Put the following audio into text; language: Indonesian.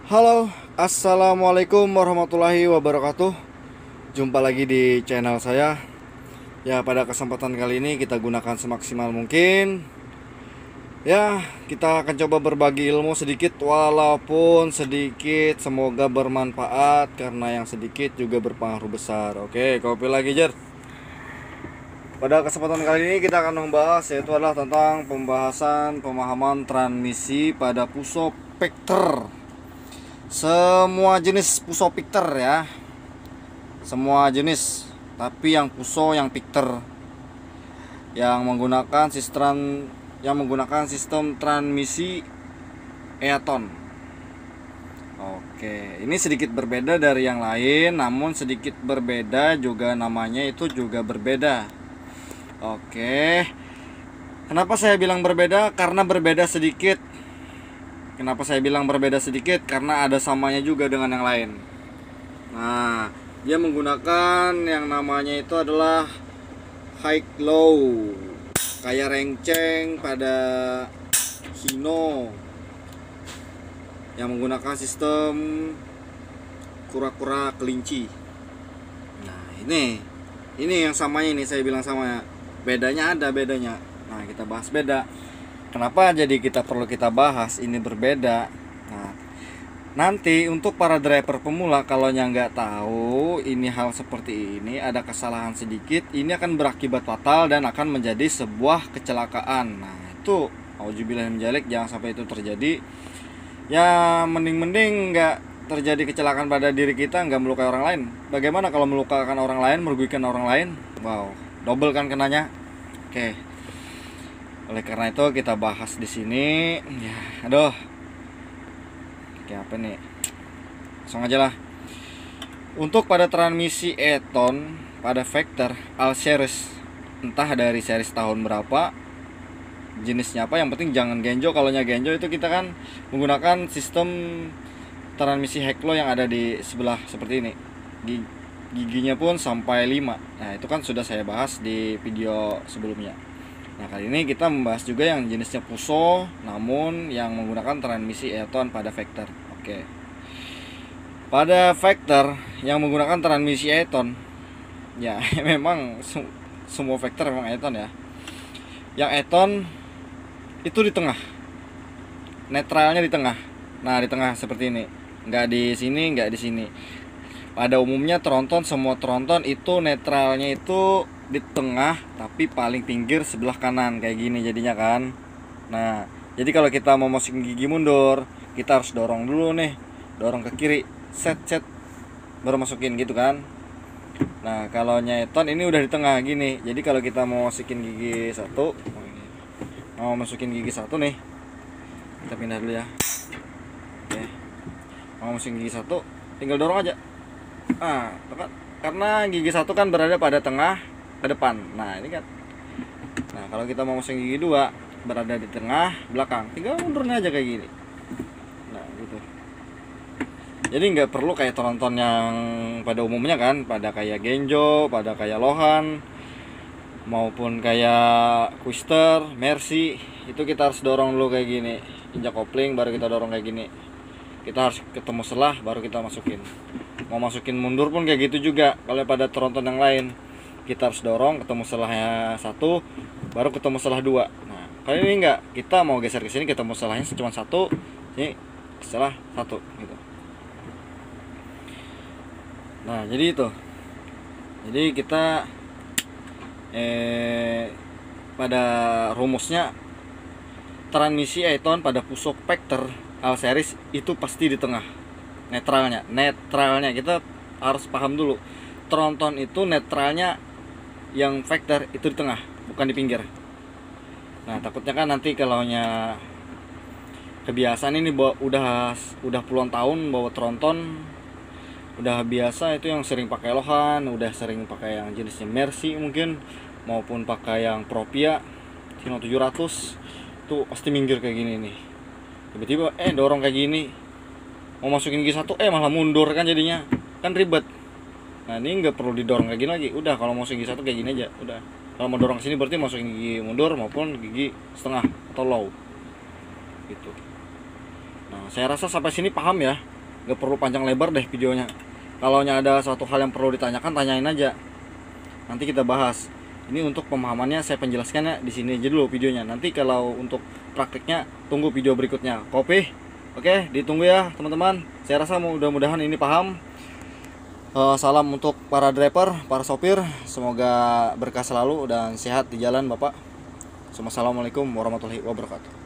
Halo, assalamualaikum warahmatullahi wabarakatuh. Jumpa lagi di channel saya. Ya, pada kesempatan kali ini kita gunakan semaksimal mungkin. Ya, kita akan coba berbagi ilmu sedikit, walaupun sedikit, semoga bermanfaat karena yang sedikit juga berpengaruh besar. Oke, kopi lagi, Jer. Pada kesempatan kali ini kita akan membahas, yaitu adalah tentang pembahasan pemahaman transmisi pada pusopekter. Semua jenis pusopikter ya, semua jenis, tapi yang puso, yang pikter, yang menggunakan sistem transmisi Eaton. Oke, ini sedikit berbeda dari yang lain, namun sedikit berbeda juga namanya itu juga berbeda. Oke, kenapa saya bilang berbeda? Karena berbeda sedikit. Kenapa saya bilang berbeda sedikit? Karena ada samanya juga dengan yang lain. Nah, dia menggunakan yang namanya itu adalah high low, kayak renceng pada Hino, yang menggunakan sistem kura-kura kelinci. Nah, ini yang samanya, ini saya bilang sama ya. Bedanya ada bedanya. Nah, kita bahas beda. Kenapa jadi perlu kita bahas ini berbeda? Nah, nanti untuk para driver pemula, kalau yang nggak tahu ini hal seperti ini, ada kesalahan sedikit, ini akan berakibat fatal dan akan menjadi sebuah kecelakaan. Nah, itu auzubillahi min dzalik, jangan sampai itu terjadi. Ya, mending nggak terjadi kecelakaan pada diri kita, nggak melukai orang lain. Bagaimana kalau melukakan orang lain, merugikan orang lain? Wow, double kan kenanya. Oke. Oleh karena itu kita bahas di sini. Ya, aduh. Kayak apa nih? Langsung aja lah. Untuk pada transmisi Eaton pada Vector all series, entah dari series tahun berapa, jenisnya apa, yang penting jangan genjo. Kalau genjo itu kita kan menggunakan sistem transmisi Heklo yang ada di sebelah seperti ini. Giginya pun sampai 5. Nah, itu kan sudah saya bahas di video sebelumnya. Nah, kali ini kita membahas juga yang jenisnya puso, namun yang menggunakan transmisi Eaton pada Vector. Oke. Pada Vector yang menggunakan transmisi Eaton, ya memang semua Vector memang Eaton ya. Yang Eaton itu di tengah, netralnya di tengah. Nah, di tengah seperti ini, nggak di sini, nggak di sini. Pada umumnya semua tronton itu netralnya itu di tengah, tapi paling pinggir sebelah kanan kayak gini jadinya kan. Nah, jadi kalau kita mau masukin gigi mundur, kita harus dorong dulu nih, dorong ke kiri, set baru masukin gitu kan. Nah, kalau Eaton ini udah di tengah gini, jadi kalau kita mau masukin gigi satu, nih, kita pindah dulu ya. Oke, mau masukin gigi satu, tinggal dorong aja. Ah, tepat. Karena gigi satu kan berada pada tengah ke depan. Nah, ini kan. Nah, kalau kita mau masukin gigi dua, berada di tengah belakang, tinggal mundurnya aja kayak gini. Nah, gitu. Jadi nggak perlu kayak tronton yang pada umumnya kan, pada kayak Genjo, pada kayak Lohan, maupun kayak Twister, Mercy, itu kita harus dorong dulu kayak gini. Injak kopling baru kita dorong kayak gini. Kita harus ketemu selah baru kita masukin. Mau masukin mundur pun kayak gitu juga. Kalau pada tronton yang lain, kita harus dorong ketemu selahnya satu, baru ketemu selah dua. Nah, kali ini enggak, kita mau geser ke sini ketemu selahnya cuma satu, ini selah satu gitu. Nah, jadi itu. Jadi kita pada rumusnya transmisi Eaton pada pusopekter all series itu pasti di tengah. Netralnya kita harus paham dulu. Tronton itu netralnya yang Vector itu di tengah, bukan di pinggir. Nah, takutnya kan nanti kalau kebiasaan ini udah puluhan tahun bawa tronton, udah biasa itu yang sering pakai Lohan, udah sering pakai yang jenisnya Mercy mungkin, maupun pakai yang Propia Hino 700, itu pasti minggir kayak gini nih. Tiba-tiba dorong kayak gini, mau masukin gigi satu malah mundur kan, jadinya kan ribet. Nah, ini nggak perlu didorong kayak gini lagi. Udah, kalau mau gigi satu kayak gini aja. Udah, kalau mau dorong sini berarti masukin gigi mundur maupun gigi setengah atau low gitu. Nah, saya rasa sampai sini paham ya. nggak perlu panjang lebar deh videonya. Kalau ada suatu hal yang perlu ditanyakan, tanyain aja, nanti kita bahas. Ini untuk pemahamannya saya penjelaskannya di sini aja dulu videonya. Nanti kalau untuk prakteknya tunggu video berikutnya. Kopi, oke, ditunggu ya teman-teman. Saya rasa mudah-mudahan ini paham. Salam untuk para driver, para sopir, semoga berkah selalu dan sehat di jalan Bapak. Assalamualaikum warahmatullahi wabarakatuh.